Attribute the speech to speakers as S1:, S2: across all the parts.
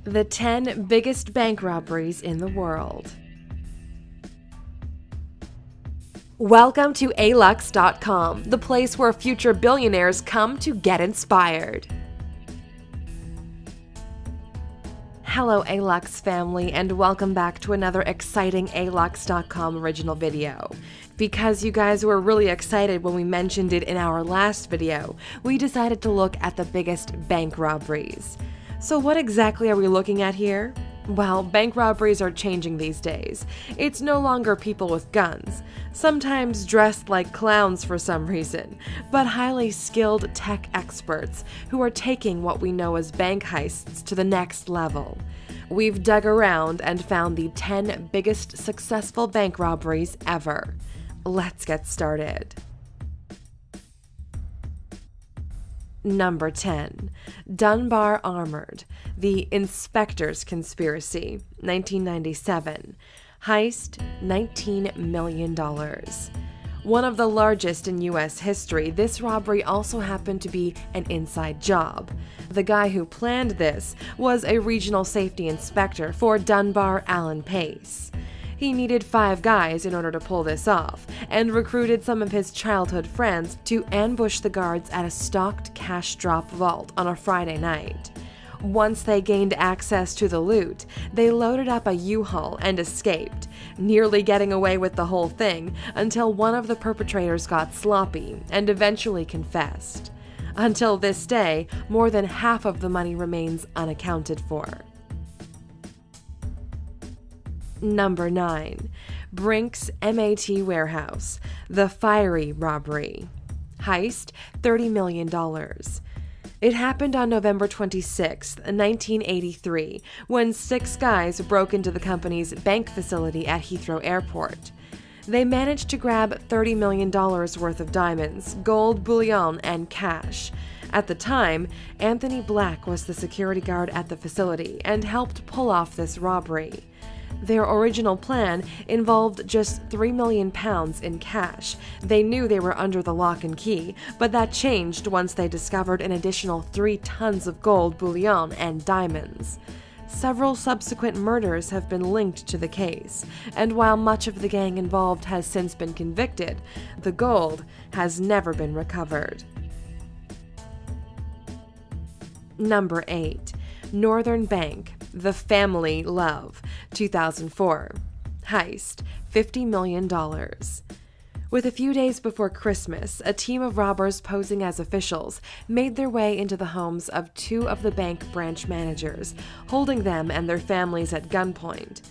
S1: The 10 biggest bank robberies in the world. Welcome to alux.com, the place where future billionaires come to get inspired. Hello Alux family, and welcome back to another exciting alux.com original video. Because you guys were really excited when we mentioned it in our last video, we decided to look at the biggest bank robberies. So what exactly are we looking at here? Well, bank robberies are changing these days. It's no longer people with guns, sometimes dressed like clowns for some reason, but highly skilled tech experts who are taking what we know as bank heists to the next level. We've dug around and found the 10 biggest successful bank robberies ever. Let's get started. Number 10. Dunbar Armored, The Inspector's Conspiracy, 1997. Heist, $19 million. One of the largest in U.S. history, this robbery also happened to be an inside job. The guy who planned this was a regional safety inspector for Dunbar Allen Pace. He needed 5 guys in order to pull this off, and recruited some of his childhood friends to ambush the guards at a stocked cash drop vault on a Friday night. Once they gained access to the loot, they loaded up a U-Haul and escaped, nearly getting away with the whole thing until one of the perpetrators got sloppy and eventually confessed. Until this day, more than half of the money remains unaccounted for. Number 9. Brink's MAT Warehouse, The Fiery Robbery. Heist, $30 million. It happened on November 26, 1983, when 6 guys broke into the company's bank facility at Heathrow Airport. They managed to grab $30 million worth of diamonds, gold bullion, and cash. At the time, Anthony Black was the security guard at the facility and helped pull off this robbery. Their original plan involved just £3 million in cash. They knew they were under the lock and key, but that changed once they discovered an additional 3 tons of gold bullion and diamonds. Several subsequent murders have been linked to the case, and while much of the gang involved has since been convicted, the gold has never been recovered. Number 8. Northern Bank, The Family Love, 2004. Heist, $50 million. With a few days before Christmas, a team of robbers posing as officials made their way into the homes of 2 of the bank branch managers, holding them and their families at gunpoint.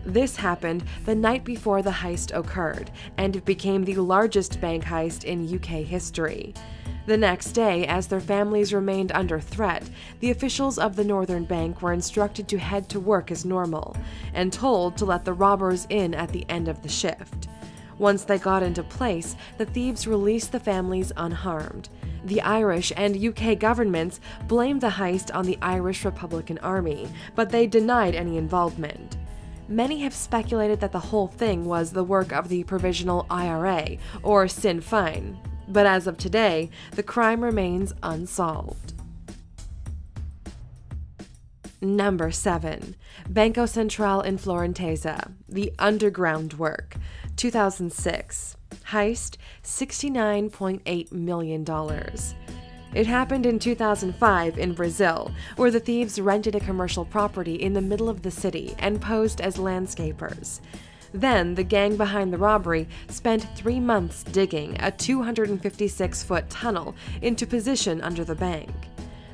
S1: This happened the night before the heist occurred, and it became the largest bank heist in UK history. The next day, as their families remained under threat, the officials of the Northern Bank were instructed to head to work as normal, and told to let the robbers in at the end of the shift. Once they got into place, the thieves released the families unharmed. The Irish and UK governments blamed the heist on the Irish Republican Army, but they denied any involvement. Many have speculated that the whole thing was the work of the Provisional IRA, or Sinn Féin, but as of today, the crime remains unsolved. Number 7. Banco Central in Florentesa, The Underground Work, 2006. Heist, $69.8 million. It happened in 2005 in Brazil, where the thieves rented a commercial property in the middle of the city and posed as landscapers. Then, the gang behind the robbery spent 3 months digging a 256-foot tunnel into position under the bank.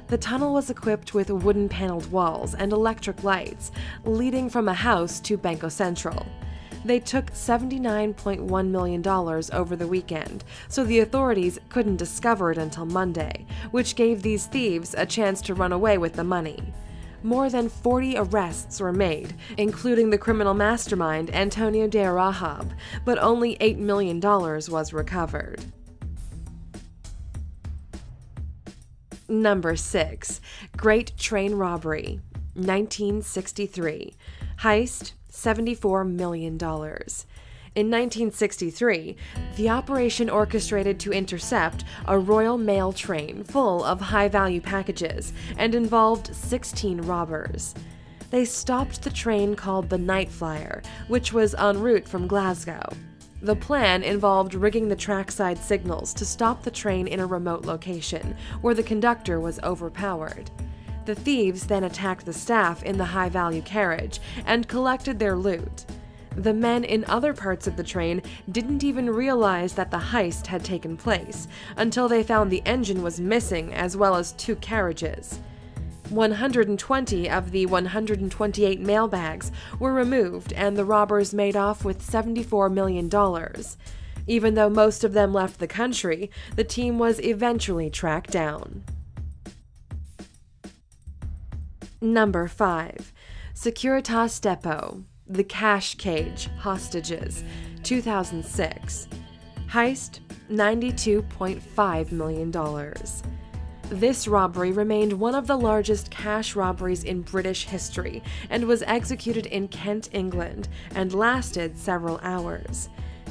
S1: The tunnel was equipped with wooden-paneled walls and electric lights, leading from a house to Banco Central. They took $79.1 million over the weekend, so the authorities couldn't discover it until Monday, which gave these thieves a chance to run away with the money. More than 40 arrests were made, including the criminal mastermind Antonio de Arahab, but only $8 million was recovered. Number 6. Great Train Robbery, 1963. Heist, $74 million. In 1963, the operation orchestrated to intercept a Royal Mail train full of high-value packages and involved 16 robbers. They stopped the train called the Night Flyer, which was en route from Glasgow. The plan involved rigging the trackside signals to stop the train in a remote location, where the conductor was overpowered. The thieves then attacked the staff in the high-value carriage and collected their loot. The men in other parts of the train didn't even realize that the heist had taken place until they found the engine was missing as well as 2 carriages. 120 of the 128 mailbags were removed, and the robbers made off with $74 million. Even though most of them left the country, the team was eventually tracked down. Number 5. Securitas Depot, the Cash Cage Hostages, 2006. Heist, $92.5 million. This robbery remained one of the largest cash robberies in British history and was executed in Kent, England, and lasted several hours.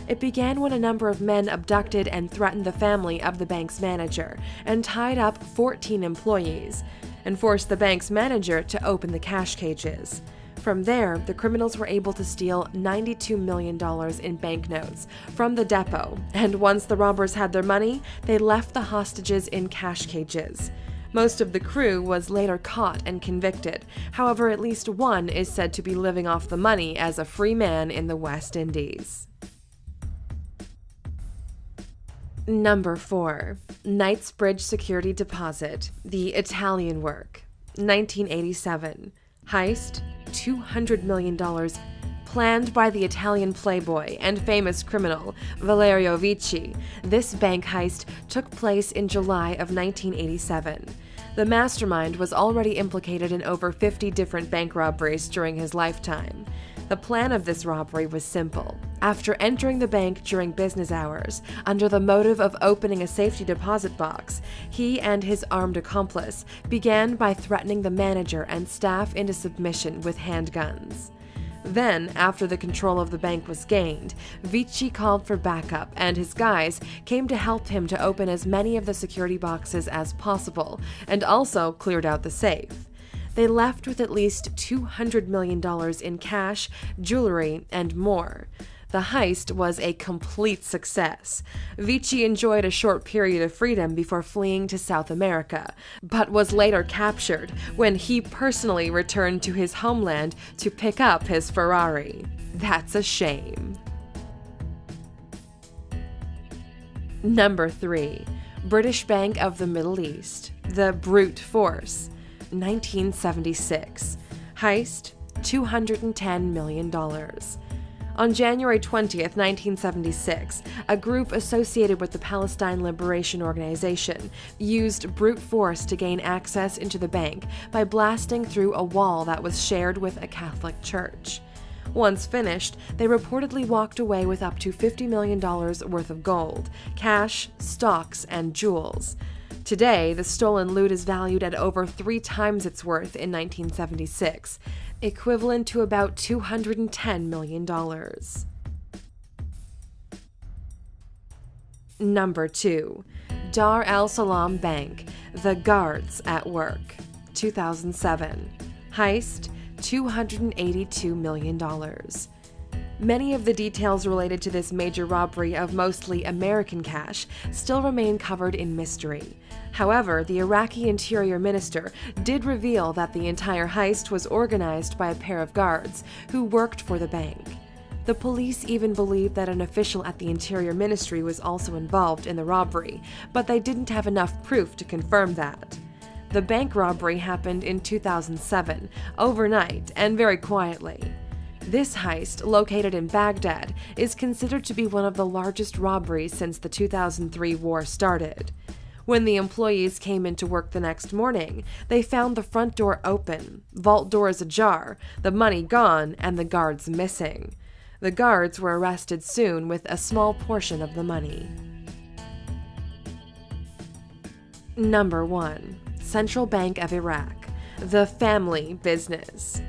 S1: It began when a number of men abducted and threatened the family of the bank's manager and tied up 14 employees, and forced the bank's manager to open the cash cages. From there, the criminals were able to steal $92 million in banknotes from the depot, and once the robbers had their money, they left the hostages in cash cages. Most of the crew was later caught and convicted. However, at least one is said to be living off the money as a free man in the West Indies. Number 4. Knightsbridge Security Deposit, the Italian work, 1987. Heist, $200 million, planned by the Italian playboy and famous criminal Valerio Vici. This bank heist took place in July of 1987. The mastermind was already implicated in over 50 different bank robberies during his lifetime. The plan of this robbery was simple. After entering the bank during business hours, under the motive of opening a safety deposit box, he and his armed accomplice began by threatening the manager and staff into submission with handguns. Then, after the control of the bank was gained, Vici called for backup, and his guys came to help him to open as many of the security boxes as possible, and also cleared out the safe. They left with at least $200 million in cash, jewelry, and more. The heist was a complete success. Vici enjoyed a short period of freedom before fleeing to South America, but was later captured when he personally returned to his homeland to pick up his Ferrari. That's a shame. Number 3. British Bank of the Middle East, the Brute Force, 1976. Heist, $210 million. On January 20th, 1976, a group associated with the Palestine Liberation Organization used brute force to gain access into the bank by blasting through a wall that was shared with a Catholic church. Once finished, they reportedly walked away with up to $50 million worth of gold, cash, stocks, and jewels. Today, the stolen loot is valued at over 3 times its worth in 1976, equivalent to about $210 million. Number 2. Dar el-Salam Bank, the Guards at Work, 2007. Heist, $282 million. Many of the details related to this major robbery of mostly American cash still remain covered in mystery. However, the Iraqi Interior Minister did reveal that the entire heist was organized by a pair of guards who worked for the bank. The police even believed that an official at the Interior Ministry was also involved in the robbery, but they didn't have enough proof to confirm that. The bank robbery happened in 2007, overnight and very quietly. This heist, located in Baghdad, is considered to be one of the largest robberies since the 2003 war started. When the employees came into work the next morning, they found the front door open, vault doors ajar, the money gone, and the guards missing. The guards were arrested soon with a small portion of the money. Number 1. Central Bank of Iraq, the Family Business,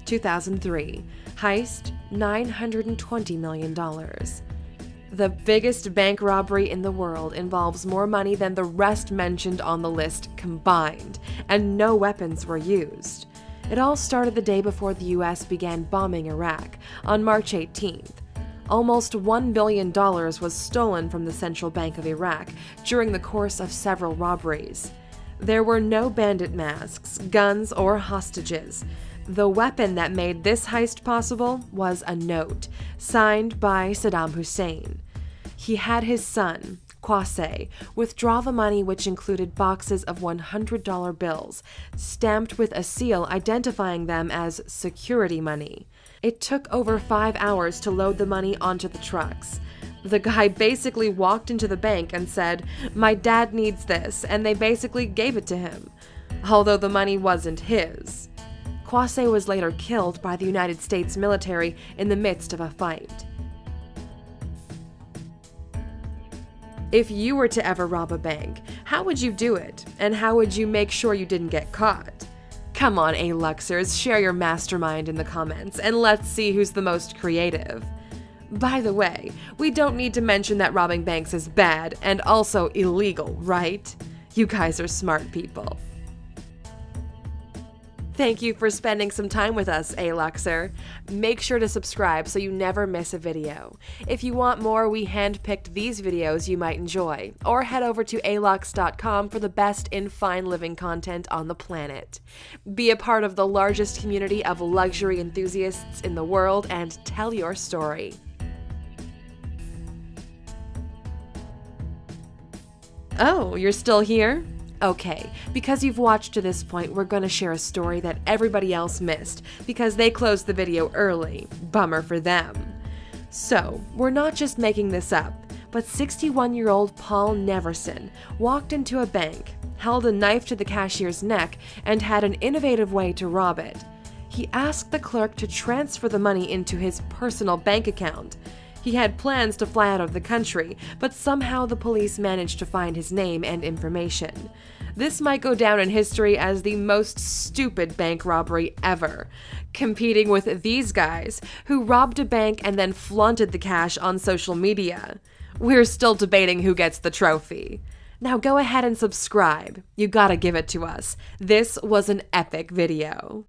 S1: 2003. Heist, $920 million. The biggest bank robbery in the world involves more money than the rest mentioned on the list combined, and no weapons were used. It all started the day before the US began bombing Iraq, on March 18th. Almost $1 billion was stolen from the Central Bank of Iraq during the course of several robberies. There were no bandit masks, guns, or hostages. The weapon that made this heist possible was a note, signed by Saddam Hussein. He had his son, Qasem, withdraw the money, which included boxes of $100 bills, stamped with a seal identifying them as security money. It took over 5 hours to load the money onto the trucks. The guy basically walked into the bank and said, "My dad needs this," and they basically gave it to him, although the money wasn't his. Qasem was later killed by the United States military in the midst of a fight. If you were to ever rob a bank, how would you do it? And how would you make sure you didn't get caught? Come on, A-Luxers, share your mastermind in the comments, and let's see who's the most creative. By the way, we don't need to mention that robbing banks is bad and also illegal, right? You guys are smart people. Thank you for spending some time with us, A-Luxer. Make sure to subscribe so you never miss a video. If you want more, we handpicked these videos you might enjoy, or head over to alux.com for the best in fine living content on the planet. Be a part of the largest community of luxury enthusiasts in the world and tell your story. Oh, you're still here? Okay, because you've watched to this point, we're going to share a story that everybody else missed because they closed the video early. Bummer for them. So, we're not just making this up, but 61-year-old Paul Neverson walked into a bank, held a knife to the cashier's neck, and had an innovative way to rob it. He asked the clerk to transfer the money into his personal bank account. He had plans to fly out of the country, but somehow the police managed to find his name and information. This might go down in history as the most stupid bank robbery ever, competing with these guys who robbed a bank and then flaunted the cash on social media. We're still debating who gets the trophy. Now go ahead and subscribe. You gotta give it to us. This was an epic video.